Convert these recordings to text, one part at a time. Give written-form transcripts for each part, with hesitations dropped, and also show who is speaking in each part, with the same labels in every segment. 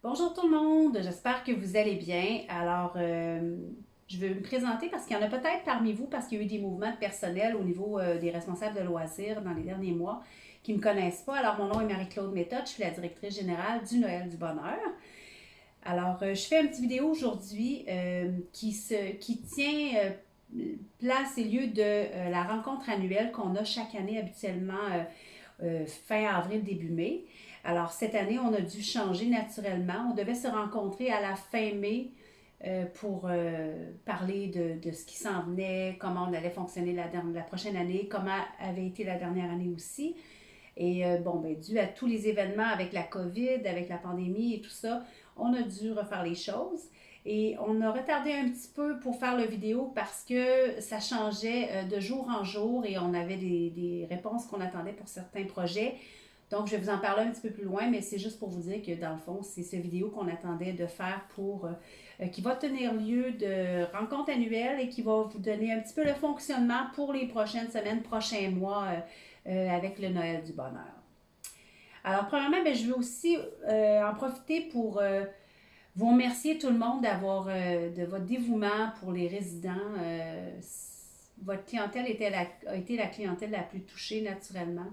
Speaker 1: Bonjour tout le monde, j'espère que vous allez bien. Je veux me présenter parce qu'il y en a peut-être parmi vous, parce qu'il y a eu des mouvements de personnel au niveau des responsables de loisirs dans les derniers mois qui ne me connaissent pas. Alors, mon nom est Marie-Claude Méthode, je suis la directrice générale du Noël du Bonheur. Je fais une petite vidéo aujourd'hui qui tient place et lieu de la rencontre annuelle qu'on a chaque année habituellement fin avril, début mai. Alors, cette année, on a dû changer naturellement. On devait se rencontrer à la fin mai pour parler de ce qui s'en venait, comment on allait fonctionner la prochaine année, comment avait été la dernière année aussi. Dû à tous les événements avec la COVID, avec la pandémie et tout ça, on a dû refaire les choses. Et on a retardé un petit peu pour faire la vidéo parce que ça changeait de jour en jour et on avait des réponses qu'on attendait pour certains projets. Donc, je vais vous en parler un petit peu plus loin, mais c'est juste pour vous dire que dans le fond, c'est cette vidéo qu'on attendait de faire qui va tenir lieu de rencontre annuelle et qui va vous donner un petit peu le fonctionnement pour les prochaines semaines, prochains mois avec le Noël du Bonheur. Alors, premièrement, je veux aussi en profiter pour vous remercier tout le monde de votre dévouement pour les résidents. Votre clientèle a été la clientèle la plus touchée naturellement.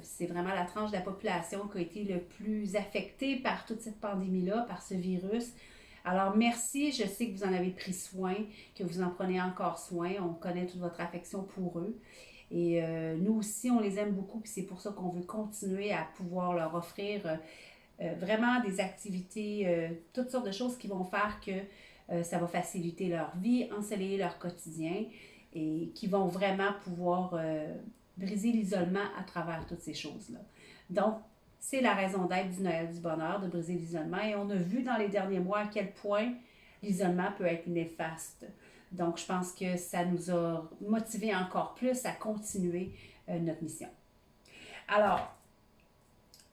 Speaker 1: C'est vraiment la tranche de la population qui a été le plus affectée par toute cette pandémie-là, par ce virus. Alors, merci. Je sais que vous en avez pris soin, que vous en prenez encore soin. On connaît toute votre affection pour eux. Nous aussi, on les aime beaucoup, puis c'est pour ça qu'on veut continuer à pouvoir leur offrir vraiment des activités, toutes sortes de choses qui vont faire que ça va faciliter leur vie, ensoleiller leur quotidien et qui vont vraiment pouvoir briser l'isolement à travers toutes ces choses-là. Donc, c'est la raison d'être du Noël du Bonheur, de briser l'isolement. Et on a vu dans les derniers mois à quel point l'isolement peut être néfaste. Donc, je pense que ça nous a motivés encore plus à continuer notre mission. Alors,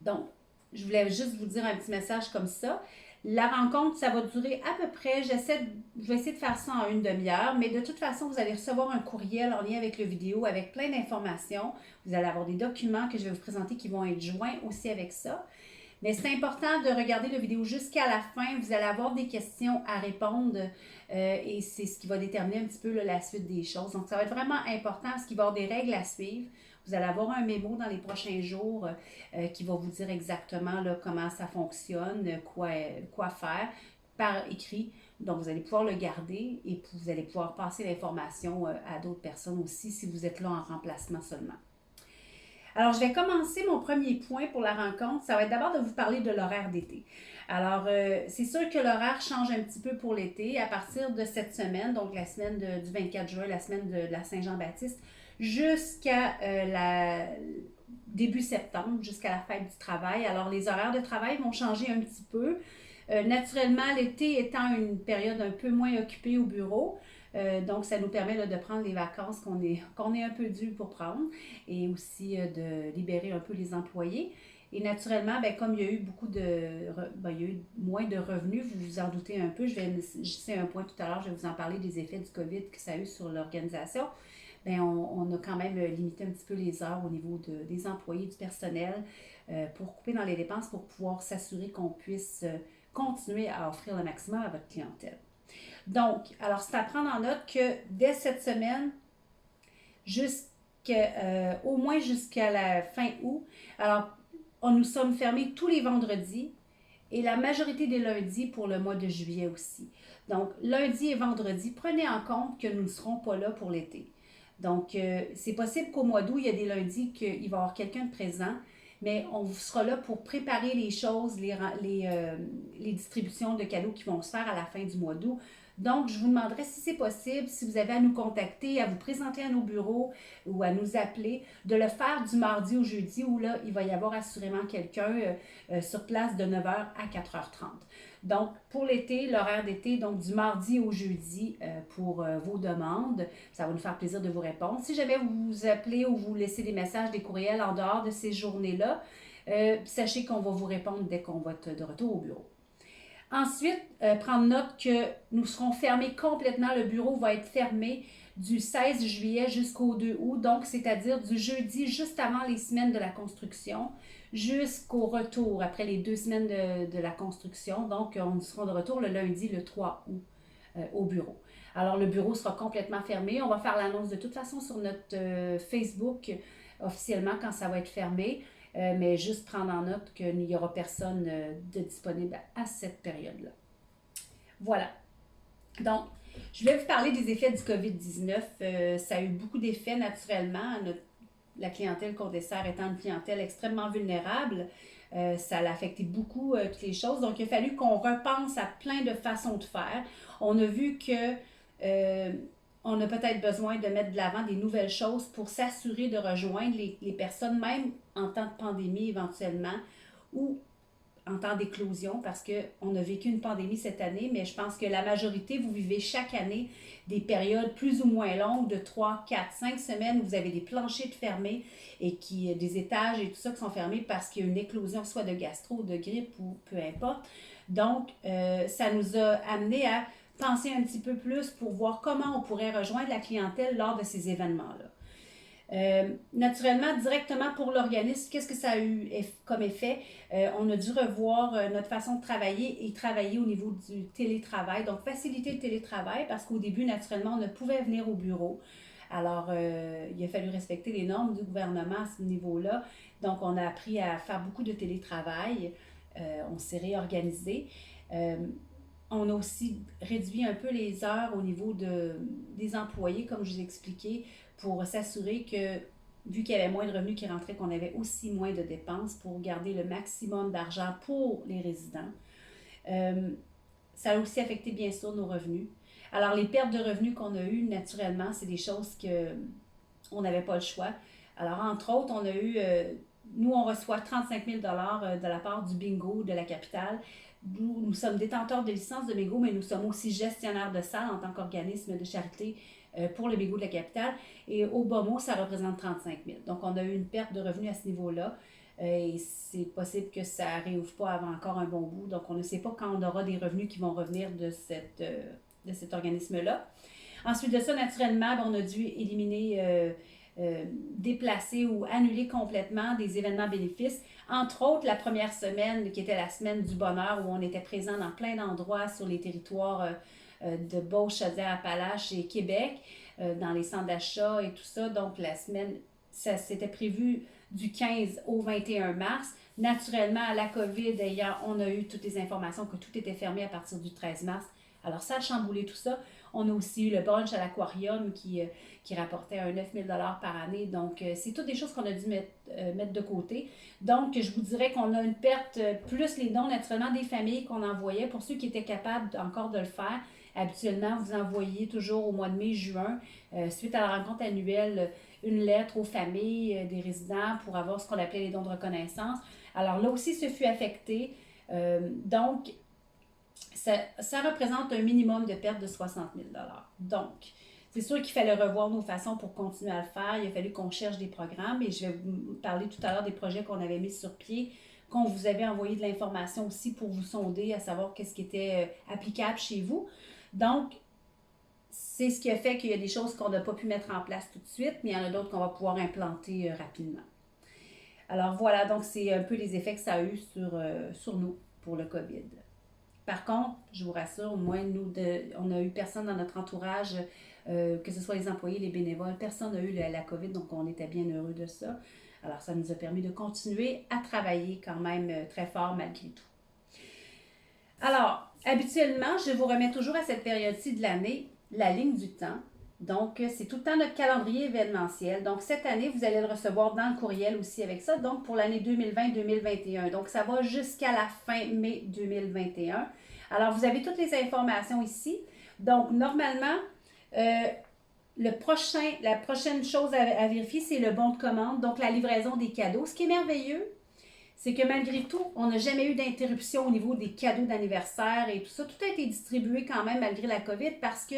Speaker 1: donc, je voulais juste vous dire un petit message comme ça. La rencontre, ça va durer à peu près, je vais essayer de faire ça en une demi-heure, mais de toute façon, vous allez recevoir un courriel en lien avec le vidéo, avec plein d'informations. Vous allez avoir des documents que je vais vous présenter qui vont être joints aussi avec ça. Mais c'est important de regarder la vidéo jusqu'à la fin. Vous allez avoir des questions à répondre et c'est ce qui va déterminer un petit peu la suite des choses. Donc, ça va être vraiment important parce qu'il va y avoir des règles à suivre. Vous allez avoir un mémo dans les prochains jours qui va vous dire exactement là, comment ça fonctionne, quoi faire par écrit. Donc, vous allez pouvoir le garder et vous allez pouvoir passer l'information à d'autres personnes aussi si vous êtes là en remplacement seulement. Alors, je vais commencer mon premier point pour la rencontre. Ça va être d'abord de vous parler de l'horaire d'été. C'est sûr que l'horaire change un petit peu pour l'été. À partir de cette semaine, donc la semaine du 24 juin, la semaine de la Saint-Jean-Baptiste, jusqu'à la début septembre, jusqu'à la fête du travail. Alors, les horaires de travail vont changer un petit peu. Naturellement, l'été étant une période un peu moins occupée au bureau, donc, ça nous permet là, de prendre les vacances qu'on est un peu dû pour prendre et aussi de libérer un peu les employés. Et naturellement, comme il y a eu il y a eu moins de revenus, vous vous en doutez un peu, c'est un point tout à l'heure, je vais vous en parler des effets du COVID que ça a eu sur l'organisation. On a quand même limité un petit peu les heures au niveau des employés, du personnel, pour couper dans les dépenses, pour pouvoir s'assurer qu'on puisse continuer à offrir le maximum à votre clientèle. Donc, alors c'est à prendre en note que dès cette semaine, au moins jusqu'à la fin août, nous sommes fermés tous les vendredis et la majorité des lundis pour le mois de juillet aussi. Donc, lundi et vendredi, prenez en compte que nous ne serons pas là pour l'été. Donc, c'est possible qu'au mois d'août, il y a des lundis qu'il va y avoir quelqu'un de présent, mais on sera là pour préparer les choses, les distributions de cadeaux qui vont se faire à la fin du mois d'août. Donc, je vous demanderai si c'est possible, si vous avez à nous contacter, à vous présenter à nos bureaux ou à nous appeler, de le faire du mardi au jeudi où là, il va y avoir assurément quelqu'un sur place de 9h à 4h30. Donc, pour l'été, l'horaire d'été, donc du mardi au jeudi pour vos demandes. Ça va nous faire plaisir de vous répondre. Si jamais vous vous appelez ou vous laissez des messages, des courriels en dehors de ces journées-là, sachez qu'on va vous répondre dès qu'on va être de retour au bureau. Ensuite, prendre note que nous serons fermés complètement. Le bureau va être fermé du 16 juillet jusqu'au 2 août, donc c'est-à-dire du jeudi juste avant les semaines de la construction jusqu'au retour après les 2 semaines de la construction. Donc, on sera de retour le lundi, le 3 août, au bureau. Alors, le bureau sera complètement fermé. On va faire l'annonce de toute façon sur notre Facebook officiellement quand ça va être fermé. Mais juste prendre en note qu'il n'y aura personne de disponible à cette période-là. Voilà. Donc, je vais vous parler des effets du COVID-19. Ça a eu beaucoup d'effets naturellement. La clientèle qu'on dessert étant une clientèle extrêmement vulnérable, ça a affecté beaucoup toutes les choses. Donc, il a fallu qu'on repense à plein de façons de faire. On a vu que on a peut-être besoin de mettre de l'avant des nouvelles choses pour s'assurer de rejoindre les personnes, même en temps de pandémie éventuellement, ou en temps d'éclosion, parce qu'on a vécu une pandémie cette année, mais je pense que la majorité, vous vivez chaque année des périodes plus ou moins longues de 3, 4, 5 semaines où vous avez des planchers de fermés et des étages et tout ça qui sont fermés parce qu'il y a une éclosion soit de gastro, de grippe ou peu importe. Donc, ça nous a amené à penser un petit peu plus pour voir comment on pourrait rejoindre la clientèle lors de ces événements-là. Naturellement, directement pour l'organisme, qu'est-ce que ça a eu comme effet? On a dû revoir notre façon de travailler et travailler au niveau du télétravail. Donc, faciliter le télétravail parce qu'au début, naturellement, on ne pouvait venir au bureau. Alors, il a fallu respecter les normes du gouvernement à ce niveau-là. Donc, on a appris à faire beaucoup de télétravail. On s'est réorganisé. On a aussi réduit un peu les heures au niveau des employés, comme je vous ai expliqué, pour s'assurer que, vu qu'il y avait moins de revenus qui rentraient, qu'on avait aussi moins de dépenses pour garder le maximum d'argent pour les résidents. Ça a aussi affecté, bien sûr, nos revenus. Alors, les pertes de revenus qu'on a eues, naturellement, c'est des choses qu'on n'avait pas le choix. Alors, entre autres, on a eu... nous, on reçoit 35 000 de la part du bingo de la capitale. Nous sommes détenteurs de licence de bingo, mais nous sommes aussi gestionnaires de salles en tant qu'organisme de charité pour le bingo de la capitale. Et au bas mot, ça représente 35 000. Donc, on a eu une perte de revenus à ce niveau-là. Et c'est possible que ça ne réouvre pas avant encore un bon bout. Donc, on ne sait pas quand on aura des revenus qui vont revenir de cet organisme-là. Ensuite de ça, naturellement, on a dû éliminer... déplacer ou annuler complètement des événements bénéfices. Entre autres, la première semaine, qui était la semaine du bonheur, où on était présent dans plein d'endroits sur les territoires de Beauce, Chaudière-Appalaches et Québec, dans les centres d'achat et tout ça. Donc, la semaine, ça s'était prévu du 15 au 21 mars. Naturellement, à la COVID, d'ailleurs, on a eu toutes les informations que tout était fermé à partir du 13 mars. Alors, ça a chamboulé tout ça. On a aussi eu le brunch à l'aquarium qui rapportait un 9 000 par année. Donc, c'est toutes des choses qu'on a dû mettre de côté. Donc, je vous dirais qu'on a une perte, plus les dons naturellement des familles qu'on envoyait. Pour ceux qui étaient capables encore de le faire, habituellement, vous envoyez toujours au mois de mai, juin, suite à la rencontre annuelle, une lettre aux familles des résidents pour avoir ce qu'on appelait les dons de reconnaissance. Alors là aussi, ce fut affecté. Donc, ça représente un minimum de perte de 60 000 $. Donc, c'est sûr qu'il fallait revoir nos façons pour continuer à le faire. Il a fallu qu'on cherche des programmes et je vais vous parler tout à l'heure des projets qu'on avait mis sur pied, qu'on vous avait envoyé de l'information aussi pour vous sonder à savoir qu'est-ce qui était applicable chez vous. Donc, c'est ce qui a fait qu'il y a des choses qu'on n'a pas pu mettre en place tout de suite, mais il y en a d'autres qu'on va pouvoir implanter rapidement. Alors voilà, donc c'est un peu les effets que ça a eu sur nous pour le COVID. Par contre, je vous rassure, au moins, on n'a eu personne dans notre entourage, que ce soit les employés, les bénévoles, personne n'a eu la COVID, donc on était bien heureux de ça. Alors, ça nous a permis de continuer à travailler quand même très fort malgré tout. Alors, habituellement, je vous remets toujours à cette période-ci de l'année la ligne du temps. Donc, c'est tout le temps notre calendrier événementiel. Donc, cette année, vous allez le recevoir dans le courriel aussi avec ça. Donc, pour l'année 2020-2021. Donc, ça va jusqu'à la fin mai 2021. Alors, vous avez toutes les informations ici. Donc, normalement, la prochaine chose à vérifier, c'est le bon de commande. Donc, la livraison des cadeaux. Ce qui est merveilleux, c'est que malgré tout, on n'a jamais eu d'interruption au niveau des cadeaux d'anniversaire et tout ça. Tout a été distribué quand même malgré la COVID parce que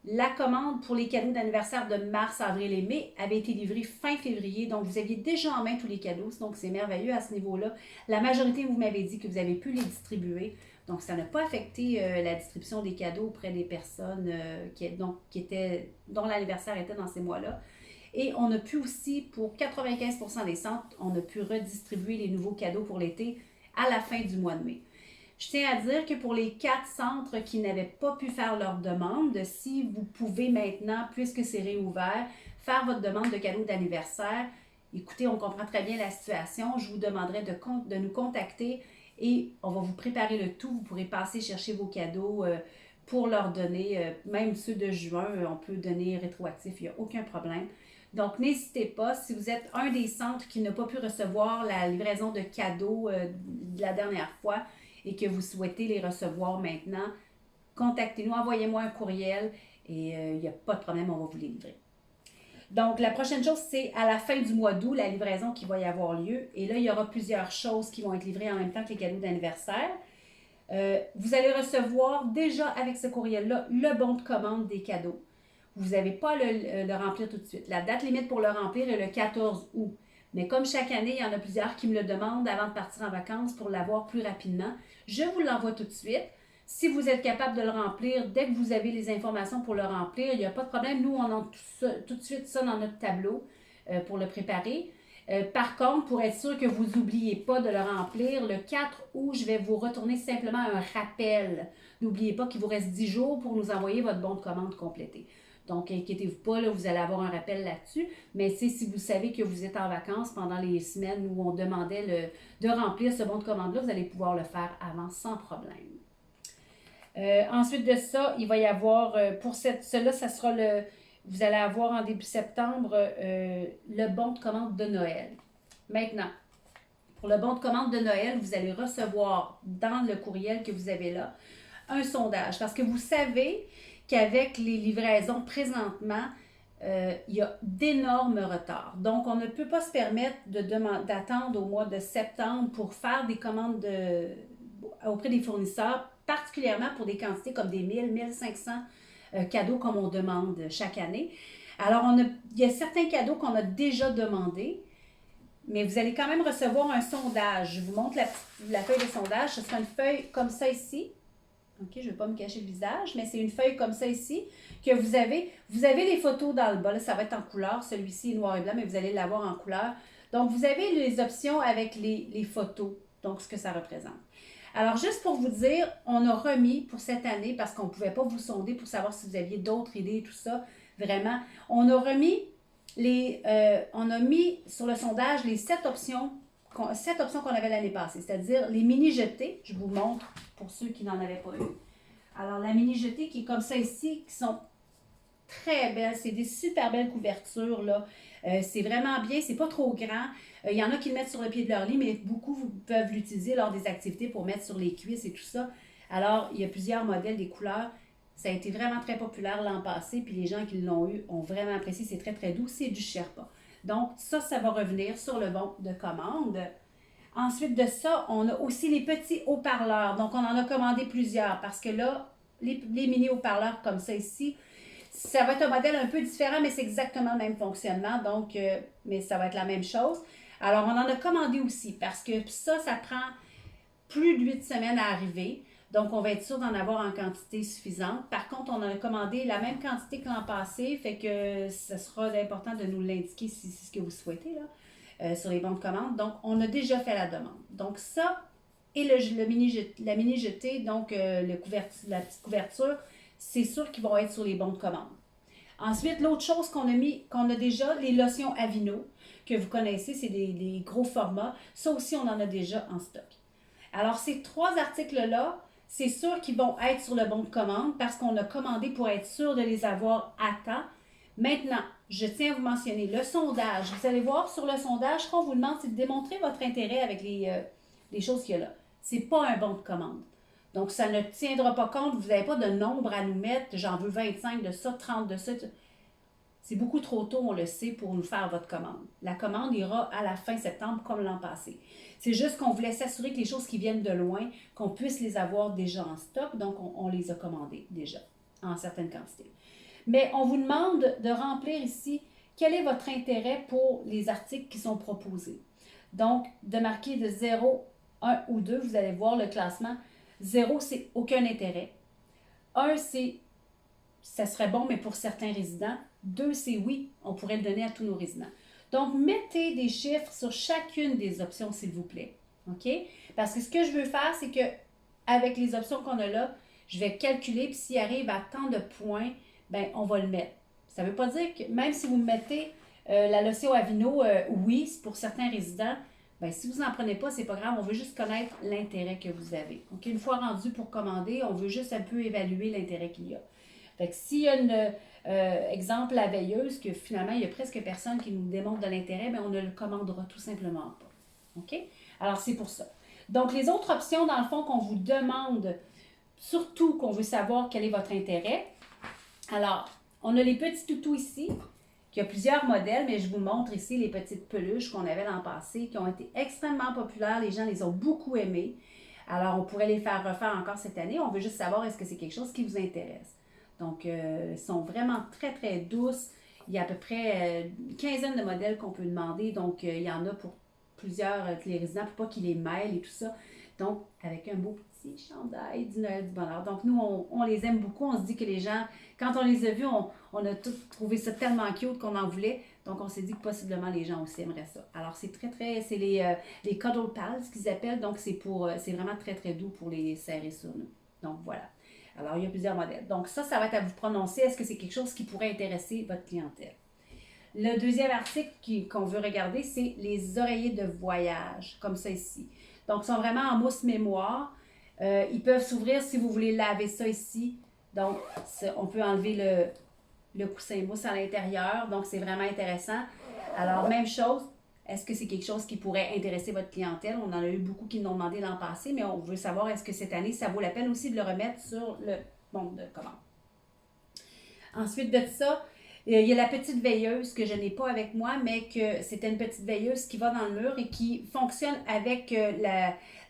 Speaker 1: la commande pour les cadeaux d'anniversaire de mars, avril et mai avait été livrée fin février. Donc, vous aviez déjà en main tous les cadeaux. Donc, c'est merveilleux à ce niveau-là. La majorité, vous m'avez dit que vous avez pu les distribuer. Donc, ça n'a pas affecté la distribution des cadeaux auprès des personnes dont l'anniversaire était dans ces mois-là. Et on a pu aussi, pour 95% des centres, on a pu redistribuer les nouveaux cadeaux pour l'été à la fin du mois de mai. Je tiens à dire que pour les 4 centres qui n'avaient pas pu faire leur demande, si vous pouvez maintenant, puisque c'est réouvert, faire votre demande de cadeau d'anniversaire, écoutez, on comprend très bien la situation. Je vous demanderai de nous contacter et on va vous préparer le tout. Vous pourrez passer chercher vos cadeaux pour leur donner, même ceux de juin, on peut donner rétroactif, il n'y a aucun problème. Donc, n'hésitez pas, si vous êtes un des centres qui n'a pas pu recevoir la livraison de cadeaux de la dernière fois et que vous souhaitez les recevoir maintenant, contactez-nous, envoyez-moi un courriel et il n'y a pas de problème, on va vous les livrer. Donc, la prochaine chose, c'est à la fin du mois d'août, la livraison qui va y avoir lieu. Et là, il y aura plusieurs choses qui vont être livrées en même temps que les cadeaux d'anniversaire. Vous allez recevoir déjà avec ce courriel-là le bon de commande des cadeaux. Vous n'avez pas le remplir tout de suite. La date limite pour le remplir est le 14 août. Mais comme chaque année, il y en a plusieurs qui me le demandent avant de partir en vacances pour l'avoir plus rapidement, je vous l'envoie tout de suite. Si vous êtes capable de le remplir, dès que vous avez les informations pour le remplir, il n'y a pas de problème. Nous, on entre tout de suite ça dans notre tableau pour le préparer. Par contre, pour être sûr que vous n'oubliez pas de le remplir, le 4 août, je vais vous retourner simplement un rappel. N'oubliez pas qu'il vous reste 10 jours pour nous envoyer votre bon de commande complété. Donc, inquiétez-vous pas, là, vous allez avoir un rappel là-dessus. Mais c'est si vous savez que vous êtes en vacances pendant les semaines où on demandait de remplir ce bon de commande-là, vous allez pouvoir le faire avant sans problème. Ensuite de ça, il va y avoir, cela, ça sera vous allez avoir en début septembre le bon de commande de Noël. Maintenant, pour le bon de commande de Noël, vous allez recevoir dans le courriel que vous avez là un sondage. Parce que vous savez qu'avec les livraisons présentement, il y a d'énormes retards. Donc, on ne peut pas se permettre d'attendre au mois de septembre pour faire des commandes auprès des fournisseurs, particulièrement pour des quantités comme des 1000, 1500 cadeaux comme on demande chaque année. Alors, il y a certains cadeaux qu'on a déjà demandés, mais vous allez quand même recevoir un sondage. Je vous montre la feuille de sondage. Ce sera une feuille comme ça ici. OK, je ne vais pas me cacher le visage, mais c'est une feuille comme ça ici que vous avez. Vous avez les photos dans le bas. Là, ça va être en couleur. Celui-ci est noir et blanc, mais vous allez l'avoir en couleur. Donc, vous avez les options avec les photos, donc ce que ça représente. Alors, juste pour vous dire, on a remis pour cette année, parce qu'on ne pouvait pas vous sonder pour savoir si vous aviez d'autres idées et tout ça, vraiment, on a remis on a mis sur le sondage les 7 options qu'on avait l'année passée, c'est-à-dire les mini-jetés. Je vous montre pour ceux qui n'en avaient pas eu. Alors, la mini-jetée qui est comme ça ici, qui sont très belles. C'est des super belles couvertures, là. C'est vraiment bien, c'est pas trop grand. Il y en a qui le mettent sur le pied de leur lit, mais beaucoup peuvent l'utiliser lors des activités pour mettre sur les cuisses et tout ça. Alors, il y a plusieurs modèles, des couleurs. Ça a été vraiment très populaire l'an passé, puis les gens qui l'ont eu ont vraiment apprécié. C'est très, très doux. C'est du Sherpa. Donc, ça va revenir sur le bon de commande. Ensuite de ça, on a aussi les petits haut-parleurs. Donc, on en a commandé plusieurs parce que là, les mini haut-parleurs comme ça ici, ça va être un modèle un peu différent, mais c'est exactement le même fonctionnement. Donc, mais ça va être la même chose. Alors, on en a commandé aussi parce que ça prend plus de 8 semaines à arriver. Donc, on va être sûr d'en avoir en quantité suffisante. Par contre, on en a commandé la même quantité que l'an passé, fait que ce sera important de nous l'indiquer si c'est ce que vous souhaitez là, sur les bons de commande. Donc, on a déjà fait la demande. Donc, ça et la mini-jetée, donc la petite couverture, c'est sûr qu'ils vont être sur les bons de commande. Ensuite, l'autre chose qu'on a déjà, les lotions Aveeno, que vous connaissez, c'est des gros formats. Ça aussi, on en a déjà en stock. Alors, ces 3 articles-là, c'est sûr qu'ils vont être sur le bon de commande parce qu'on a commandé pour être sûr de les avoir à temps. Maintenant, je tiens à vous mentionner le sondage. Vous allez voir sur le sondage, ce qu'on vous demande, c'est de démontrer votre intérêt avec les choses qu'il y a là. Ce n'est pas un bon de commande. Donc, ça ne tiendra pas compte. Vous n'avez pas de nombre à nous mettre. J'en veux 25 de ça, 30 de ça. C'est beaucoup trop tôt, on le sait, pour nous faire votre commande. La commande ira à la fin septembre comme l'an passé. C'est juste qu'on voulait s'assurer que les choses qui viennent de loin, qu'on puisse les avoir déjà en stock. Donc, on les a commandées déjà en certaines quantités. Mais on vous demande de remplir ici quel est votre intérêt pour les articles qui sont proposés. Donc, de marquer de 0, 1 ou 2, vous allez voir le classement. 0, c'est aucun intérêt. 1, c'est ça serait bon, mais pour certains résidents. 2, c'est oui, on pourrait le donner à tous nos résidents. Donc, mettez des chiffres sur chacune des options, s'il vous plaît. OK? Parce que ce que je veux faire, c'est que avec les options qu'on a là, je vais calculer, puis s'il arrive à tant de points, ben on va le mettre. Ça ne veut pas dire que même si vous mettez la Locio Avino, oui, c'est pour certains résidents, ben si vous n'en prenez pas, c'est pas grave, on veut juste connaître l'intérêt que vous avez. Donc, une fois rendu pour commander, on veut juste un peu évaluer l'intérêt qu'il y a. Fait que s'il y a une, exemple, la veilleuse, que finalement, il y a presque personne qui nous démontre de l'intérêt, bien, on ne le commandera tout simplement pas. OK? Alors, c'est pour ça. Donc, les autres options, dans le fond, qu'on vous demande, surtout qu'on veut savoir quel est votre intérêt. Alors, on a les petits toutous ici, qui a plusieurs modèles, mais je vous montre ici les petites peluches qu'on avait dans le passé, qui ont été extrêmement populaires. Les gens les ont beaucoup aimées. Alors, on pourrait les faire refaire encore cette année. On veut juste savoir est-ce que c'est quelque chose qui vous intéresse. Donc, elles sont vraiment très, très douces. Il y a à peu près une quinzaine de modèles qu'on peut demander. Donc, il y en a pour plusieurs les résidents pour pas qu'ils les mêlent et tout ça. Donc, avec un beau petit chandail du Noël du bonheur. Donc, nous, on les aime beaucoup. On se dit que les gens, quand on les a vus, on a tous trouvé ça tellement cute qu'on en voulait. Donc, on s'est dit que possiblement les gens aussi aimeraient ça. Alors, c'est très, très... C'est les Cuddle Pals qu'ils appellent. Donc, c'est vraiment très, très doux pour les serrer sur nous. Donc, voilà. Alors, il y a plusieurs modèles. Donc, ça va être à vous prononcer. Est-ce que c'est quelque chose qui pourrait intéresser votre clientèle? Le deuxième article qu'on veut regarder, c'est les oreillers de voyage, comme ça ici. Donc, ils sont vraiment en mousse mémoire. Ils peuvent s'ouvrir si vous voulez laver ça ici. Donc, on peut enlever le coussin mousse à l'intérieur. Donc, c'est vraiment intéressant. Alors, même chose. Est-ce que c'est quelque chose qui pourrait intéresser votre clientèle? On en a eu beaucoup qui nous ont demandé l'an passé, mais on veut savoir est-ce que cette année, ça vaut la peine aussi de le remettre sur le bon de commande. Ensuite de ça, il y a la petite veilleuse que je n'ai pas avec moi, mais que c'était une petite veilleuse qui va dans le mur et qui fonctionne avec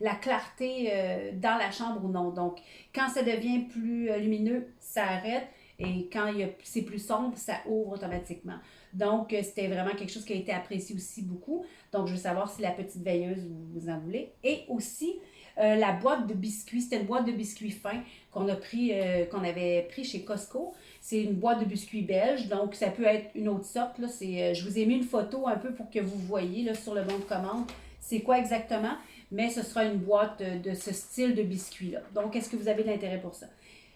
Speaker 1: la clarté dans la chambre ou non. Donc, quand ça devient plus lumineux, ça arrête. Et quand c'est plus sombre, ça ouvre automatiquement. Donc, c'était vraiment quelque chose qui a été apprécié aussi beaucoup. Donc, je veux savoir si la petite veilleuse, vous en voulez. Et aussi, la boîte de biscuits. C'était une boîte de biscuits fins qu'on avait pris chez Costco. C'est une boîte de biscuits belge. Donc, ça peut être une autre sorte. Là. Je vous ai mis une photo un peu pour que vous voyez là, sur le bon de commande c'est quoi exactement. Mais ce sera une boîte de ce style de biscuits-là. Donc, est-ce que vous avez de l'intérêt pour ça?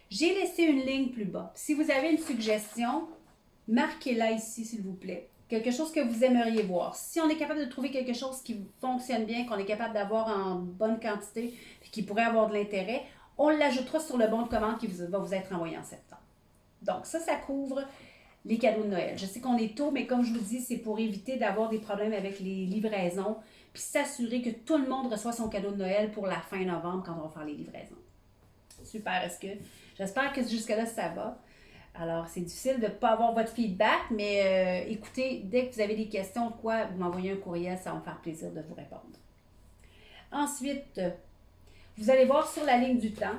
Speaker 1: J'ai laissé une ligne plus bas. Si vous avez une suggestion, marquez-la ici, s'il vous plaît. Quelque chose que vous aimeriez voir. Si on est capable de trouver quelque chose qui fonctionne bien, qu'on est capable d'avoir en bonne quantité et qui pourrait avoir de l'intérêt, on l'ajoutera sur le bon de commande qui va vous être envoyé en septembre. Donc, ça couvre les cadeaux de Noël. Je sais qu'on est tôt, mais comme je vous dis, c'est pour éviter d'avoir des problèmes avec les livraisons puis s'assurer que tout le monde reçoit son cadeau de Noël pour la fin novembre quand on va faire les livraisons. Super, j'espère que jusque-là, ça va. Alors, c'est difficile de ne pas avoir votre feedback, mais écoutez, dès que vous avez des questions, vous m'envoyez un courriel, ça va me faire plaisir de vous répondre. Ensuite, vous allez voir sur la ligne du temps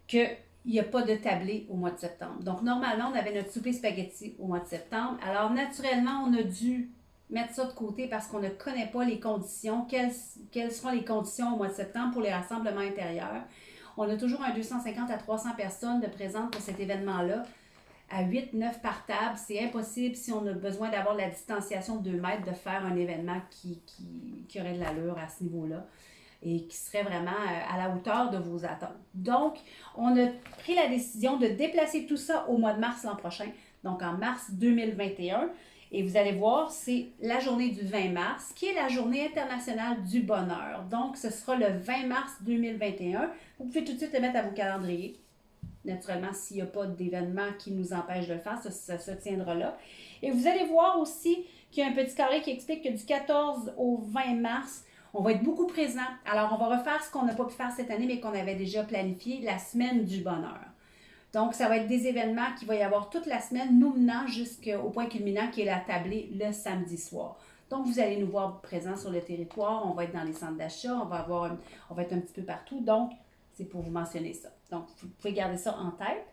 Speaker 1: qu'il n'y a pas de tablé au mois de septembre. Donc, normalement, on avait notre souper spaghetti au mois de septembre. Alors, naturellement, on a dû mettre ça de côté parce qu'on ne connaît pas les conditions. Quelles seront les conditions au mois de septembre pour les rassemblements intérieurs? On a toujours un 250 à 300 personnes de présentes pour cet événement-là. À 8-9 par table, c'est impossible si on a besoin d'avoir la distanciation de 2 mètres de faire un événement qui aurait de l'allure à ce niveau-là et qui serait vraiment à la hauteur de vos attentes. Donc, on a pris la décision de déplacer tout ça au mois de mars l'an prochain, donc en mars 2021. Et vous allez voir, c'est la journée du 20 mars, qui est la journée internationale du bonheur. Donc, ce sera le 20 mars 2021. Vous pouvez tout de suite le mettre à vos calendriers. Naturellement, s'il n'y a pas d'événement qui nous empêche de le faire, ça se tiendra là. Et vous allez voir aussi qu'il y a un petit carré qui explique que du 14 au 20 mars, on va être beaucoup présent. Alors, on va refaire ce qu'on n'a pas pu faire cette année, mais qu'on avait déjà planifié, la semaine du bonheur. Donc, ça va être des événements qu'il va y avoir toute la semaine, nous menant jusqu'au point culminant qui est la tablée le samedi soir. Donc, vous allez nous voir présents sur le territoire, on va être dans les centres d'achat, on va être un petit peu partout. Donc, c'est pour vous mentionner ça. Donc, vous pouvez garder ça en tête.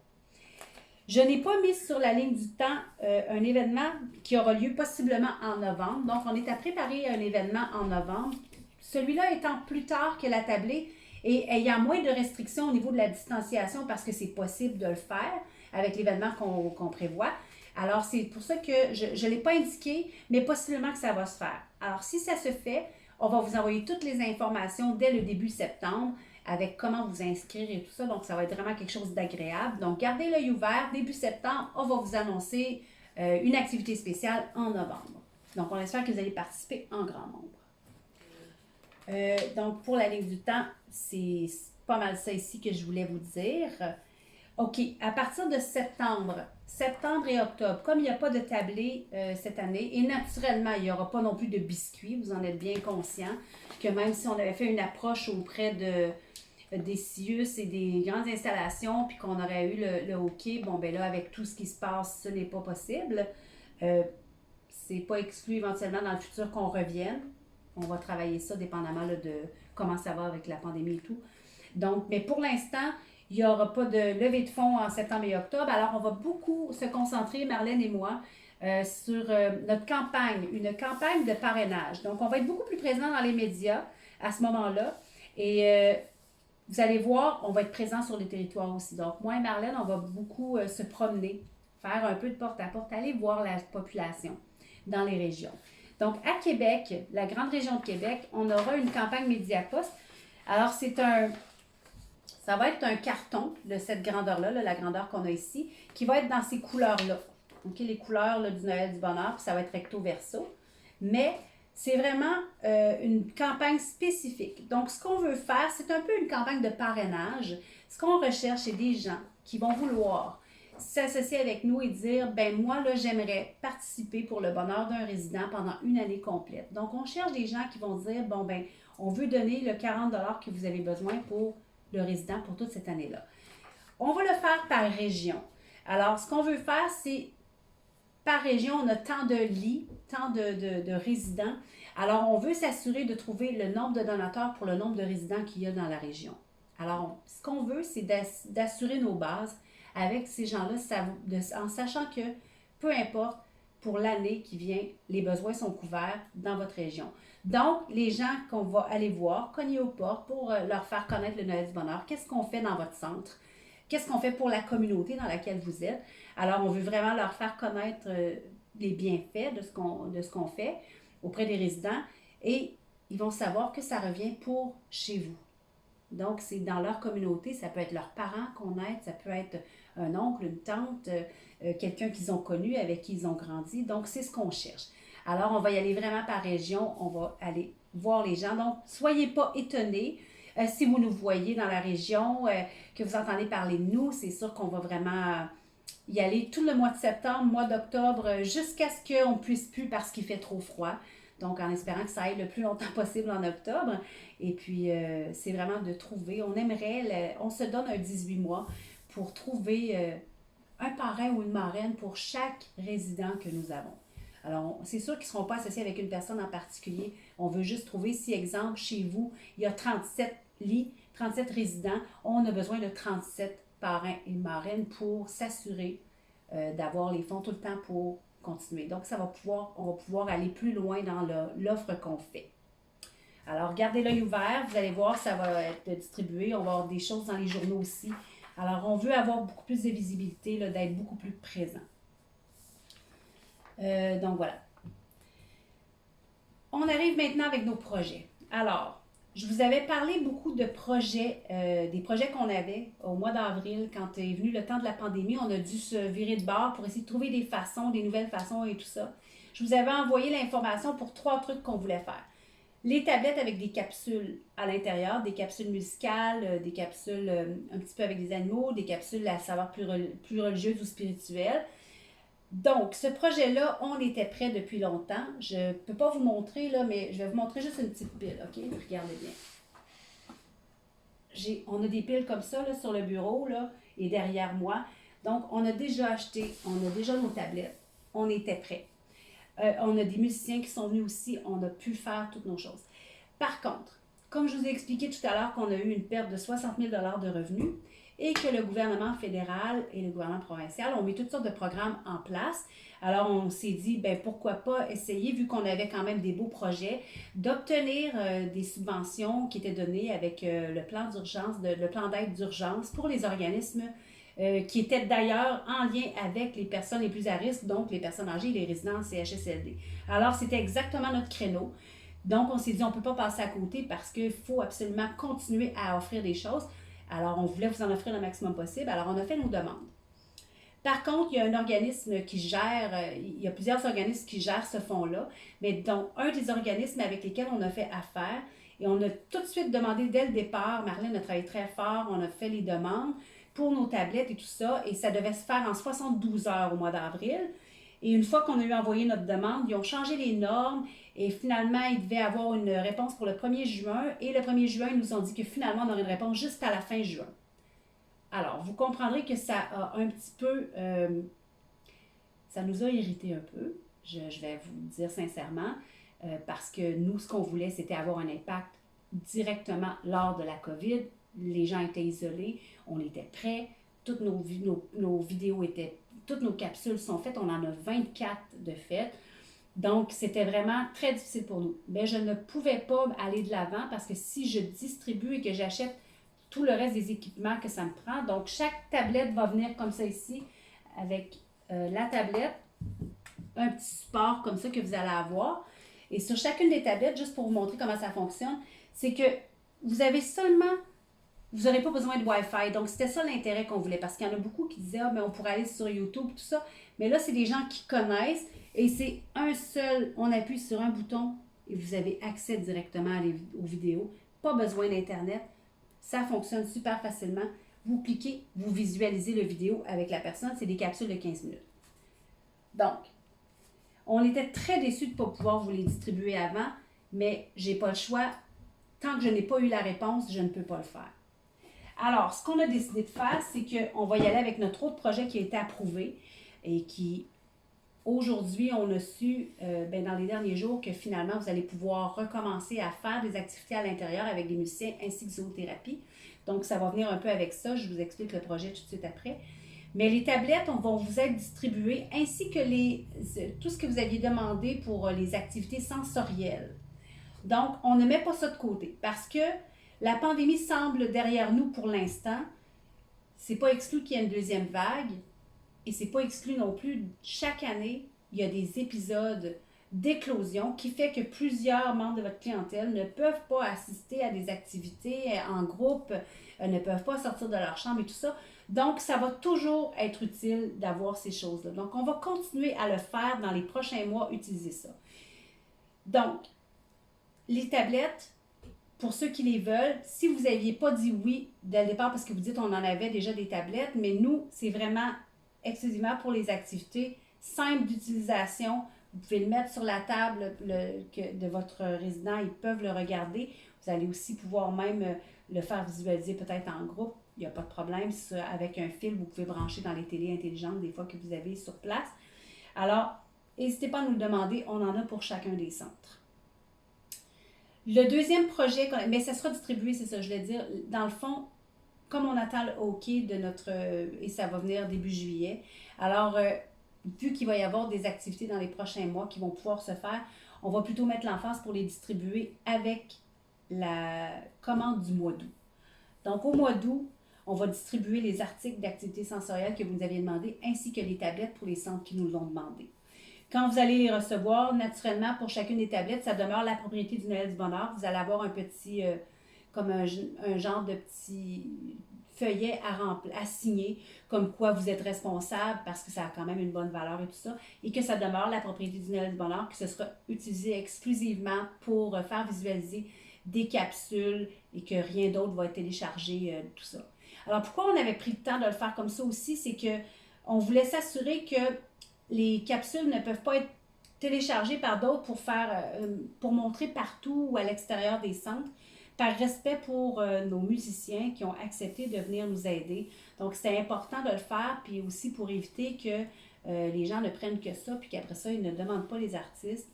Speaker 1: Je n'ai pas mis sur la ligne du temps un événement qui aura lieu possiblement en novembre. Donc, on est à préparer un événement en novembre. Celui-là étant plus tard que la tablée Et ayant moins de restrictions au niveau de la distanciation parce que c'est possible de le faire avec l'événement qu'on prévoit. Alors, c'est pour ça que je ne l'ai pas indiqué, mais possiblement que ça va se faire. Alors, si ça se fait, on va vous envoyer toutes les informations dès le début septembre avec comment vous inscrire et tout ça. Donc, ça va être vraiment quelque chose d'agréable. Donc, gardez l'œil ouvert. Début septembre, on va vous annoncer une activité spéciale en novembre. Donc, on espère que vous allez participer en grand nombre. Donc, pour la ligne du temps, c'est pas mal ça ici que je voulais vous dire. OK, à partir de septembre et octobre, comme il n'y a pas de tablé cette année, et naturellement, il n'y aura pas non plus de biscuits, vous en êtes bien conscient, que même si on avait fait une approche auprès des CIUS et des grandes installations, puis qu'on aurait eu le hockey, bon, ben là, avec tout ce qui se passe, ce n'est pas possible. C'est pas exclu éventuellement dans le futur qu'on revienne. On va travailler ça dépendamment là, de comment ça va avec la pandémie et tout. Donc, mais pour l'instant, il n'y aura pas de levée de fonds en septembre et octobre. Alors, on va beaucoup se concentrer, Marlène et moi, sur notre campagne, une campagne de parrainage. Donc, on va être beaucoup plus présent dans les médias à ce moment-là. Et vous allez voir, on va être présent sur les territoires aussi. Donc, moi et Marlène, on va beaucoup se promener, faire un peu de porte-à-porte, aller voir la population dans les régions. Donc, à Québec, la grande région de Québec, on aura une campagne Mediapost. Alors, ça va être un carton de cette grandeur-là, la grandeur qu'on a ici, qui va être dans ces couleurs-là. OK, les couleurs là, du Noël du bonheur, puis ça va être recto-verso. Mais c'est vraiment une campagne spécifique. Donc, ce qu'on veut faire, c'est un peu une campagne de parrainage. Ce qu'on recherche, c'est des gens qui vont vouloir s'associer avec nous et dire, ben moi, là, j'aimerais participer pour le bonheur d'un résident pendant une année complète. Donc, on cherche des gens qui vont dire, bon, ben, on veut donner le 40 $ que vous avez besoin pour le résident pour toute cette année-là. On va le faire par région. Alors, ce qu'on veut faire, c'est par région, on a tant de lits, tant de résidents. Alors, on veut s'assurer de trouver le nombre de donateurs pour le nombre de résidents qu'il y a dans la région. Alors, ce qu'on veut, c'est d'assurer nos bases avec ces gens-là, en sachant que, peu importe, pour l'année qui vient, les besoins sont couverts dans votre région. Donc, les gens qu'on va aller voir, cogner aux portes pour leur faire connaître le Noël du bonheur. Qu'est-ce qu'on fait dans votre centre? Qu'est-ce qu'on fait pour la communauté dans laquelle vous êtes? Alors, on veut vraiment leur faire connaître les bienfaits de ce qu'on fait auprès des résidents et ils vont savoir que ça revient pour chez vous. Donc, c'est dans leur communauté, ça peut être leurs parents qu'on aide, ça peut être un oncle, une tante, quelqu'un qu'ils ont connu, avec qui ils ont grandi. Donc, c'est ce qu'on cherche. Alors, on va y aller vraiment par région, on va aller voir les gens. Donc, soyez pas étonnés. Si vous nous voyez dans la région, que vous entendez parler de nous, c'est sûr qu'on va vraiment y aller tout le mois de septembre, mois d'octobre, jusqu'à ce qu'on ne puisse plus parce qu'il fait trop froid. Donc, en espérant que ça aille le plus longtemps possible en octobre. Et puis, c'est vraiment de trouver, on se donne un 18 mois pour trouver un parrain ou une marraine pour chaque résident que nous avons. Alors, c'est sûr qu'ils ne seront pas associés avec une personne en particulier. On veut juste trouver, si, exemple, chez vous, il y a 37 lits, 37 résidents, on a besoin de 37 parrains et marraines pour s'assurer d'avoir les fonds tout le temps pour continuer. Donc, on va pouvoir aller plus loin dans l'offre qu'on fait. Alors, gardez l'œil ouvert, vous allez voir, ça va être distribué. On va avoir des choses dans les journaux aussi. Alors, on veut avoir beaucoup plus de visibilité, là, d'être beaucoup plus présent. Donc, voilà. On arrive maintenant avec nos projets. Alors, je vous avais parlé beaucoup de projets, des projets qu'on avait au mois d'avril, quand est venu le temps de la pandémie. On a dû se virer de bord pour essayer de trouver des façons, des nouvelles façons et tout ça. Je vous avais envoyé l'information pour 3 trucs qu'on voulait faire. Les tablettes avec des capsules à l'intérieur, des capsules musicales, des capsules un petit peu avec des animaux, des capsules à savoir plus religieuses ou spirituelles. Donc, ce projet-là, on était prêt depuis longtemps. Je ne peux pas vous montrer, là, mais je vais vous montrer juste une petite pile, OK? Regardez bien. On a des piles comme ça là, sur le bureau là, et derrière moi. Donc, on a déjà acheté, on a déjà nos tablettes. On était prêt. On a des musiciens qui sont venus aussi. On a pu faire toutes nos choses. Par contre, comme je vous ai expliqué tout à l'heure qu'on a eu une perte de 60 000 $ de revenus, et que le gouvernement fédéral et le gouvernement provincial ont mis toutes sortes de programmes en place. Alors, on s'est dit, ben pourquoi pas essayer, vu qu'on avait quand même des beaux projets, d'obtenir des subventions qui étaient données avec le plan d'urgence, le plan d'aide d'urgence pour les organismes qui étaient d'ailleurs en lien avec les personnes les plus à risque, donc les personnes âgées et les résidents en CHSLD. Alors, c'était exactement notre créneau. Donc, on s'est dit, on ne peut pas passer à côté parce qu'il faut absolument continuer à offrir des choses. Alors, on voulait vous en offrir le maximum possible. Alors, on a fait nos demandes. Par contre, il y a un organisme qui gère, il y a plusieurs organismes qui gèrent ce fonds-là, mais dont un des organismes avec lesquels on a fait affaire, et on a tout de suite demandé dès le départ, Marlène a travaillé très fort, on a fait les demandes pour nos tablettes et tout ça, et ça devait se faire en 72 heures au mois d'avril. Et une fois qu'on a eu envoyé notre demande, ils ont changé les normes et finalement, ils devaient avoir une réponse pour le 1er juin. Et le 1er juin, ils nous ont dit que finalement, on aurait une réponse juste à la fin juin. Alors, vous comprendrez que ça a un petit peu... ça nous a irrité un peu, je vais vous le dire sincèrement, parce que nous, ce qu'on voulait, c'était avoir un impact directement lors de la COVID. Les gens étaient isolés, on était prêts, toutes nos vidéos étaient... Toutes nos capsules sont faites, on en a 24 de faites. Donc, c'était vraiment très difficile pour nous. Mais je ne pouvais pas aller de l'avant parce que si je distribue et que j'achète tout le reste des équipements que ça me prend, donc chaque tablette va venir comme ça ici avec la tablette, un petit support comme ça que vous allez avoir. Et sur chacune des tablettes, juste pour vous montrer comment ça fonctionne, c'est que vous avez seulement... Vous n'aurez pas besoin de Wi-Fi. Donc, c'était ça l'intérêt qu'on voulait. Parce qu'il y en a beaucoup qui disaient, ah, mais on pourrait aller sur YouTube, tout ça. Mais là, c'est des gens qui connaissent. Et c'est un seul, on appuie sur un bouton et vous avez accès directement aux vidéos. Pas besoin d'Internet. Ça fonctionne super facilement. Vous cliquez, vous visualisez la vidéo avec la personne. C'est des capsules de 15 minutes. Donc, on était très déçus de ne pas pouvoir vous les distribuer avant. Mais je n'ai pas le choix. Tant que je n'ai pas eu la réponse, je ne peux pas le faire. Alors, ce qu'on a décidé de faire, c'est qu'on va y aller avec notre autre projet qui a été approuvé et qui, aujourd'hui, on a su dans les derniers jours que finalement, vous allez pouvoir recommencer à faire des activités à l'intérieur avec des musiciens ainsi que zoothérapie. Donc, ça va venir un peu avec ça. Je vous explique le projet tout de suite après. Mais les tablettes vont vous être distribuées ainsi que tout ce que vous aviez demandé pour les activités sensorielles. Donc, on ne met pas ça de côté parce que la pandémie semble derrière nous pour l'instant. C'est pas exclu qu'il y ait une deuxième vague et c'est pas exclu non plus. Chaque année, il y a des épisodes d'éclosion qui fait que plusieurs membres de votre clientèle ne peuvent pas assister à des activités en groupe, ne peuvent pas sortir de leur chambre et tout ça. Donc, ça va toujours être utile d'avoir ces choses-là. Donc, on va continuer à le faire dans les prochains mois, utiliser ça. Donc, les tablettes, pour ceux qui les veulent, si vous n'aviez pas dit oui dès le départ parce que vous dites on en avait déjà des tablettes, mais nous, c'est vraiment exclusivement pour les activités simples d'utilisation. Vous pouvez le mettre sur la table de votre résident, ils peuvent le regarder. Vous allez aussi pouvoir même le faire visualiser peut-être en groupe. Il n'y a pas de problème. Avec un fil, vous pouvez brancher dans les télés intelligentes des fois que vous avez sur place. Alors, n'hésitez pas à nous le demander, on en a pour chacun des centres. Le deuxième projet, mais ça sera distribué, c'est ça, je voulais dire. Dans le fond, comme on attend le OK de notre... et ça va venir début juillet. Alors, vu qu'il va y avoir des activités dans les prochains mois qui vont pouvoir se faire, on va plutôt mettre l'emphase pour les distribuer avec la commande du mois d'août. Donc, au mois d'août, on va distribuer les articles d'activités sensorielles que vous nous aviez demandé, ainsi que les tablettes pour les centres qui nous l'ont demandé. Quand vous allez les recevoir, naturellement, pour chacune des tablettes, ça demeure la propriété du Noël du Bonheur. Vous allez avoir un petit, comme un genre de petit feuillet à signer, comme quoi vous êtes responsable parce que ça a quand même une bonne valeur et tout ça, et que ça demeure la propriété du Noël du Bonheur, que ce sera utilisé exclusivement pour faire visualiser des capsules et que rien d'autre va être téléchargé, tout ça. Alors, pourquoi on avait pris le temps de le faire comme ça aussi, c'est que on voulait s'assurer que les capsules ne peuvent pas être téléchargées par d'autres pour montrer partout ou à l'extérieur des centres, par respect pour nos musiciens qui ont accepté de venir nous aider. Donc, c'était important de le faire, puis aussi pour éviter que les gens ne prennent que ça, puis qu'après ça, ils ne demandent pas les artistes.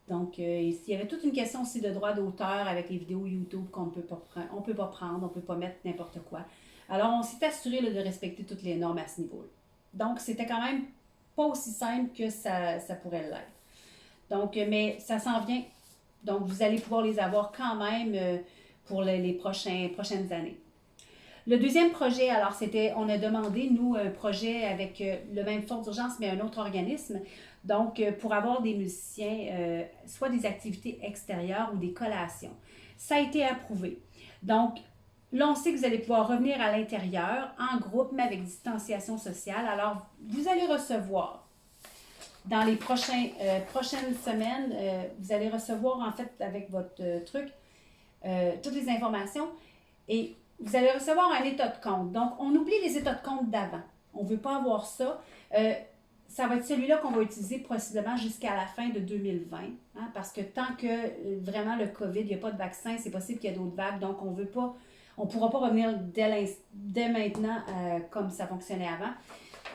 Speaker 1: Donc, il y avait toute une question aussi de droit d'auteur avec les vidéos YouTube qu'on ne peut pas prendre, on ne peut pas mettre n'importe quoi. Alors, on s'est assuré là, de respecter toutes les normes à ce niveau-là. Donc, c'était quand même pas aussi simple que ça pourrait l'être. Donc, mais ça s'en vient. Donc, vous allez pouvoir les avoir quand même pour les prochaines années. Le deuxième projet, alors c'était, on a demandé, nous, un projet avec le même fonds d'urgence, mais un autre organisme. Donc, pour avoir des musiciens, soit des activités extérieures ou des collations. Ça a été approuvé. Donc, là, on sait que vous allez pouvoir revenir à l'intérieur, en groupe, mais avec distanciation sociale. Alors, vous allez recevoir, dans les prochaines semaines, vous allez recevoir, en fait, avec votre truc, toutes les informations. Et vous allez recevoir un état de compte. Donc, on oublie les états de compte d'avant. On ne veut pas avoir ça. Ça va être celui-là qu'on va utiliser possiblement jusqu'à la fin de 2020. Hein, parce que tant que vraiment le COVID, il n'y a pas de vaccin, c'est possible qu'il y ait d'autres vagues. Donc, on ne pourra pas revenir dès maintenant comme ça fonctionnait avant.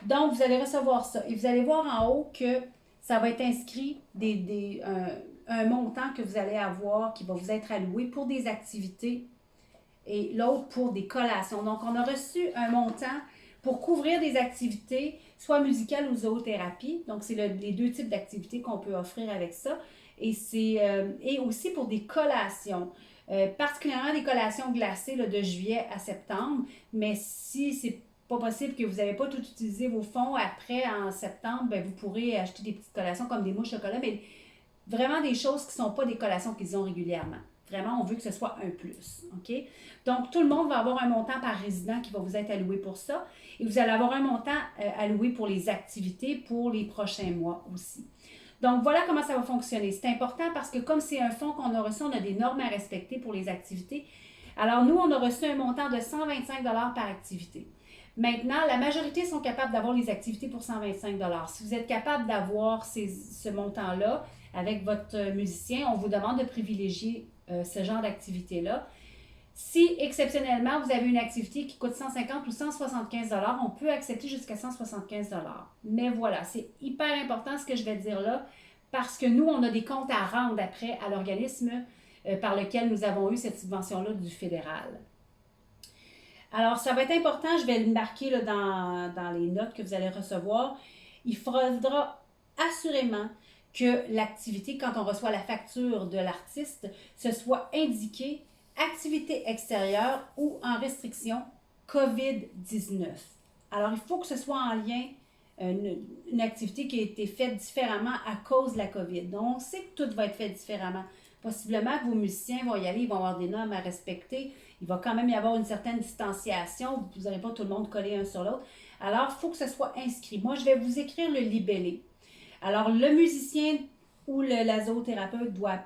Speaker 1: Donc, vous allez recevoir ça. Et vous allez voir en haut que ça va être inscrit un montant que vous allez avoir qui va vous être alloué pour des activités et l'autre pour des collations. Donc, on a reçu un montant pour couvrir des activités, soit musicales ou zoothérapie. Donc, c'est les deux types d'activités qu'on peut offrir avec ça. Et aussi pour des collations, particulièrement des collations glacées là, de juillet à septembre. Mais si c'est pas possible que vous n'avez pas tout utilisé vos fonds après en septembre, bien, vous pourrez acheter des petites collations comme des mouches au chocolat, mais vraiment des choses qui ne sont pas des collations qu'ils ont régulièrement. Vraiment, on veut que ce soit un plus. OK? Donc, tout le monde va avoir un montant par résident qui va vous être alloué pour ça. Et vous allez avoir un montant alloué pour les activités pour les prochains mois aussi. Donc, voilà comment ça va fonctionner. C'est important parce que comme c'est un fonds qu'on a reçu, on a des normes à respecter pour les activités. Alors, nous, on a reçu un montant de 125 $ par activité. Maintenant, la majorité sont capables d'avoir les activités pour 125 $. Si vous êtes capable d'avoir ce montant-là avec votre musicien, on vous demande de privilégier ce genre d'activité-là. Si, exceptionnellement, vous avez une activité qui coûte 150 ou 175 $, on peut accepter jusqu'à 175 $. Mais voilà, c'est hyper important ce que je vais dire là, parce que nous, on a des comptes à rendre après à l'organisme par lequel nous avons eu cette subvention-là du fédéral. Alors, ça va être important, je vais le marquer là, dans les notes que vous allez recevoir. Il faudra assurément que l'activité, quand on reçoit la facture de l'artiste, ce soit indiqué activité extérieure ou en restriction COVID-19. Alors, il faut que ce soit en lien, une activité qui a été faite différemment à cause de la COVID. Donc, on sait que tout va être fait différemment. Possiblement que vos musiciens vont y aller, ils vont avoir des normes à respecter. Il va quand même y avoir une certaine distanciation. Vous n'aurez pas tout le monde collé un sur l'autre. Alors, il faut que ce soit inscrit. Moi, je vais vous écrire le libellé. Alors, le musicien ou la zoothérapeute doit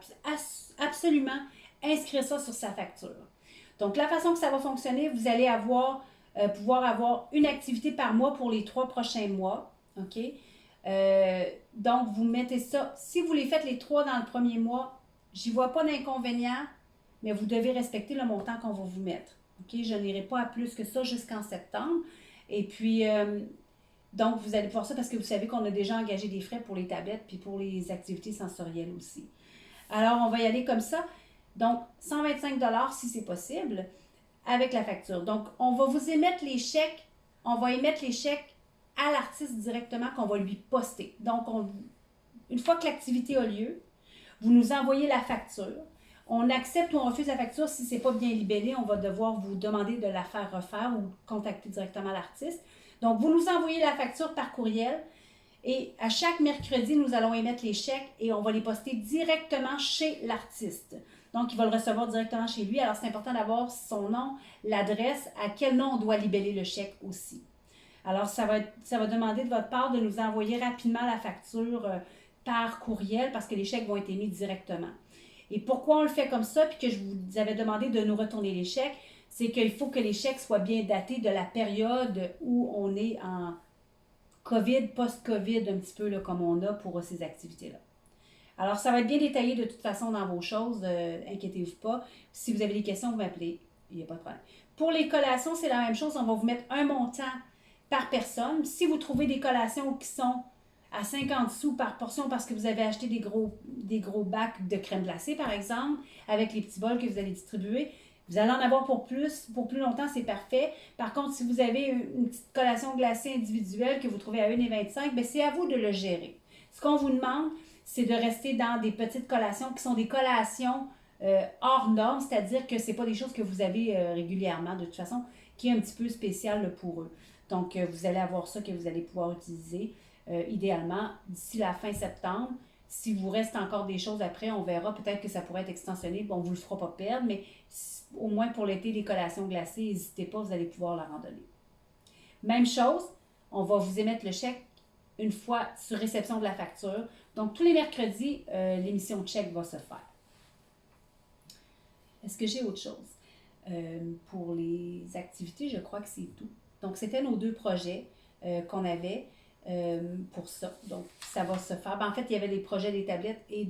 Speaker 1: absolument inscrire ça sur sa facture. Donc, la façon que ça va fonctionner, vous allez pouvoir avoir une activité par mois pour les 3 prochains mois. OK? Donc, vous mettez ça. Si vous les faites les 3 dans le premier mois, j'y vois pas d'inconvénient, mais vous devez respecter le montant qu'on va vous mettre. OK? Je n'irai pas à plus que ça jusqu'en septembre. Et puis, donc, vous allez pouvoir ça parce que vous savez qu'on a déjà engagé des frais pour les tablettes puis pour les activités sensorielles aussi. Alors, on va y aller comme ça. Donc, 125 $ si c'est possible, avec la facture. Donc, on va vous émettre les chèques. On va émettre les chèques à l'artiste directement qu'on va lui poster. Donc, une fois que l'activité a lieu, vous nous envoyez la facture. On accepte ou on refuse la facture. Si ce n'est pas bien libellé, on va devoir vous demander de la faire refaire ou contacter directement l'artiste. Donc, vous nous envoyez la facture par courriel et à chaque mercredi, nous allons émettre les chèques et on va les poster directement chez l'artiste. Donc, il va le recevoir directement chez lui. Alors, c'est important d'avoir son nom, l'adresse, à quel nom on doit libeller le chèque aussi. Alors, ça va demander de votre part de nous envoyer rapidement la facture par courriel parce que les chèques vont être émis directement. Et pourquoi on le fait comme ça, puis que je vous avais demandé de nous retourner les chèques, c'est qu'il faut que les chèques soient bien datés de la période où on est en COVID, post-COVID, un petit peu là, comme on a pour ces activités-là. Alors, ça va être bien détaillé de toute façon dans vos choses, inquiétez-vous pas. Si vous avez des questions, vous m'appelez, il n'y a pas de problème. Pour les collations, c'est la même chose, on va vous mettre un montant par personne. Si vous trouvez des collations qui sont à 50 sous par portion parce que vous avez acheté des gros bacs de crème glacée, par exemple, avec les petits bols que vous allez distribuer, Vous allez en avoir pour plus longtemps, c'est parfait. Par contre, si vous avez une petite collation glacée individuelle que vous trouvez à 1,25 $, bien, c'est à vous de le gérer. Ce qu'on vous demande, c'est de rester dans des petites collations qui sont des collations hors normes, c'est-à-dire que ce n'est pas des choses que vous avez régulièrement, de toute façon, qui est un petit peu spécial là, pour eux. Donc, vous allez avoir ça que vous allez pouvoir utiliser idéalement d'ici la fin septembre. Si vous reste encore des choses après, on verra. Peut-être que ça pourrait être extensionné. Bon, on ne vous le fera pas perdre, mais au moins pour l'été, les collations glacées, n'hésitez pas, vous allez pouvoir la randonner. Même chose, on va vous émettre le chèque une fois sur réception de la facture. Donc, tous les mercredis, l'émission de chèque va se faire. Est-ce que j'ai autre chose? Pour les activités, je crois que c'est tout. Donc, c'était nos 2 projets qu'on avait pour ça. Donc, ça va se faire. En fait, il y avait des projets des tablettes et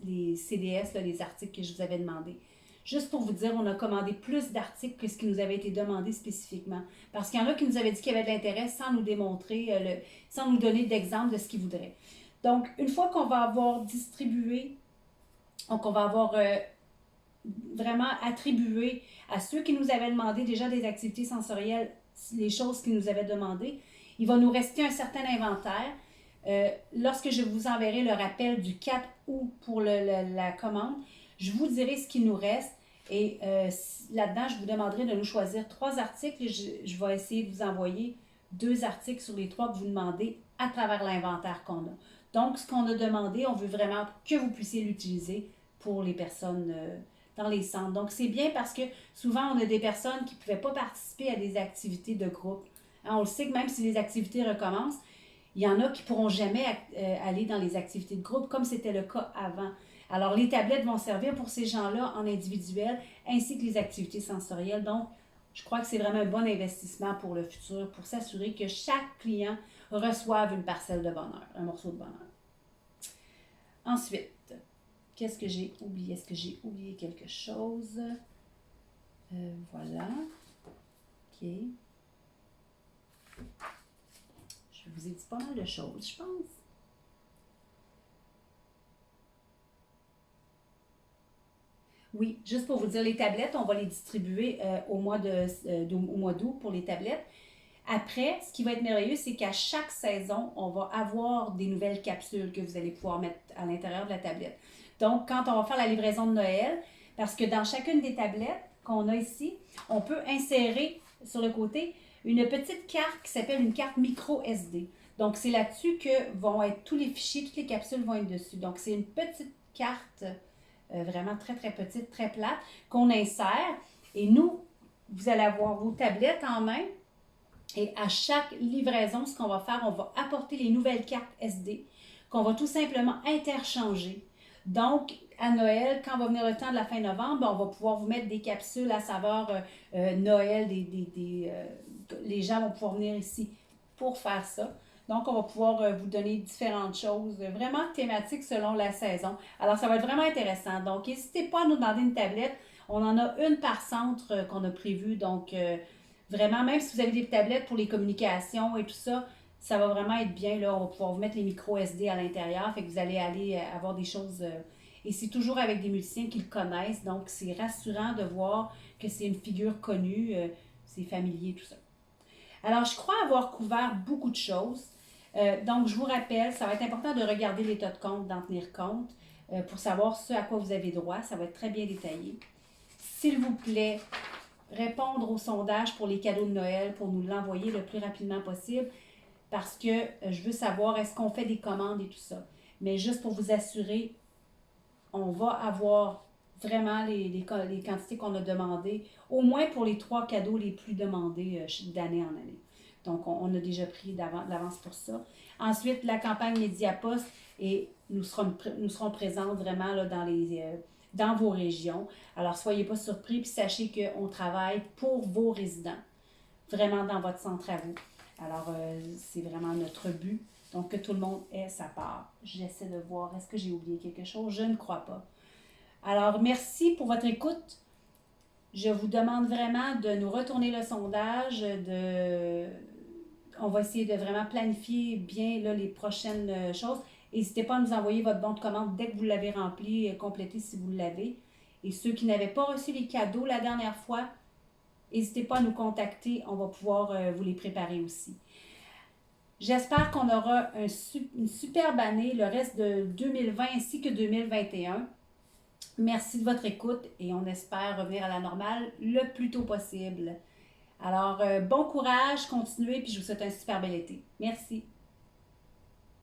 Speaker 1: les CDS, là, les articles que je vous avais demandé. Juste pour vous dire, on a commandé plus d'articles que ce qui nous avait été demandé spécifiquement. Parce qu'il y en a qui nous avaient dit qu'il y avait de l'intérêt sans nous démontrer, sans nous donner d'exemple de ce qu'ils voudraient. Donc, une fois qu'on va avoir distribué, donc on va avoir vraiment attribué à ceux qui nous avaient demandé déjà des activités sensorielles, les choses qu'ils nous avaient demandées, il va nous rester un certain inventaire. Lorsque je vous enverrai le rappel du 4 août pour la commande, je vous dirai ce qu'il nous reste. Et là-dedans, je vous demanderai de nous choisir 3 articles. Je vais essayer de vous envoyer 2 articles sur les 3 que vous demandez à travers l'inventaire qu'on a. Donc, ce qu'on a demandé, on veut vraiment que vous puissiez l'utiliser pour les personnes dans les centres. Donc, c'est bien parce que souvent, on a des personnes qui ne pouvaient pas participer à des activités de groupe. Hein, on le sait que même si les activités recommencent, il y en a qui ne pourront jamais aller dans les activités de groupe comme c'était le cas avant. Alors, les tablettes vont servir pour ces gens-là en individuel, ainsi que les activités sensorielles. Donc, je crois que c'est vraiment un bon investissement pour le futur, pour s'assurer que chaque client reçoive une parcelle de bonheur, un morceau de bonheur. Ensuite, qu'est-ce que j'ai oublié? Est-ce que j'ai oublié quelque chose? Voilà. OK. Je vous ai dit pas mal de choses, je pense. Oui, juste pour vous dire, les tablettes, on va les distribuer au mois d'août pour les tablettes. Après, ce qui va être merveilleux, c'est qu'à chaque saison, on va avoir des nouvelles capsules que vous allez pouvoir mettre à l'intérieur de la tablette. Donc, quand on va faire la livraison de Noël, parce que dans chacune des tablettes qu'on a ici, on peut insérer sur le côté une petite carte qui s'appelle une carte micro SD. Donc, c'est là-dessus que vont être tous les fichiers, toutes les capsules vont être dessus. Donc, c'est une petite carte vraiment très, très petite, très plate, qu'on insère. Et nous, vous allez avoir vos tablettes en main. Et à chaque livraison, ce qu'on va faire, on va apporter les nouvelles cartes SD qu'on va tout simplement interchanger. Donc, à Noël, quand va venir le temps de la fin novembre, on va pouvoir vous mettre des capsules à saveur Noël. Les gens vont pouvoir venir ici pour faire ça. Donc, on va pouvoir vous donner différentes choses, vraiment thématiques selon la saison. Alors, ça va être vraiment intéressant. Donc, n'hésitez pas à nous demander une tablette. On en a une par centre qu'on a prévu. Donc, vraiment, même si vous avez des tablettes pour les communications et tout ça, ça va vraiment être bien. Là, on va pouvoir vous mettre les micros SD à l'intérieur. Fait que vous allez aller avoir des choses. Et c'est toujours avec des musiciens qui le connaissent. Donc, c'est rassurant de voir que c'est une figure connue. C'est familier, tout ça. Alors, je crois avoir couvert beaucoup de choses. Donc, je vous rappelle, ça va être important de regarder l'état de compte, d'en tenir compte pour savoir ce à quoi vous avez droit. Ça va être très bien détaillé. S'il vous plaît, répondre au sondage pour les cadeaux de Noël, pour nous l'envoyer le plus rapidement possible, parce que je veux savoir est-ce qu'on fait des commandes et tout ça. Mais juste pour vous assurer, on va avoir vraiment les quantités qu'on a demandées, au moins pour les 3 cadeaux les plus demandés d'année en année. Donc, on a déjà pris d'avance pour ça. Ensuite, la campagne Mediapost, et nous serons présentes vraiment là, dans vos régions. Alors, soyez pas surpris, puis sachez qu'on travaille pour vos résidents, vraiment dans votre centre à vous. Alors, c'est vraiment notre but. Donc, que tout le monde ait sa part. J'essaie de voir, est-ce que j'ai oublié quelque chose? Je ne crois pas. Alors, merci pour votre écoute. Je vous demande vraiment de nous retourner le sondage, on va essayer de vraiment planifier bien là, les prochaines choses. N'hésitez pas à nous envoyer votre bon de commande dès que vous l'avez rempli, complété si vous l'avez. Et ceux qui n'avaient pas reçu les cadeaux la dernière fois, n'hésitez pas à nous contacter, on va pouvoir vous les préparer aussi. J'espère qu'on aura une superbe année, le reste de 2020 ainsi que 2021. Merci de votre écoute et on espère revenir à la normale le plus tôt possible. Alors, bon courage, continuez, puis je vous souhaite un super bel été. Merci.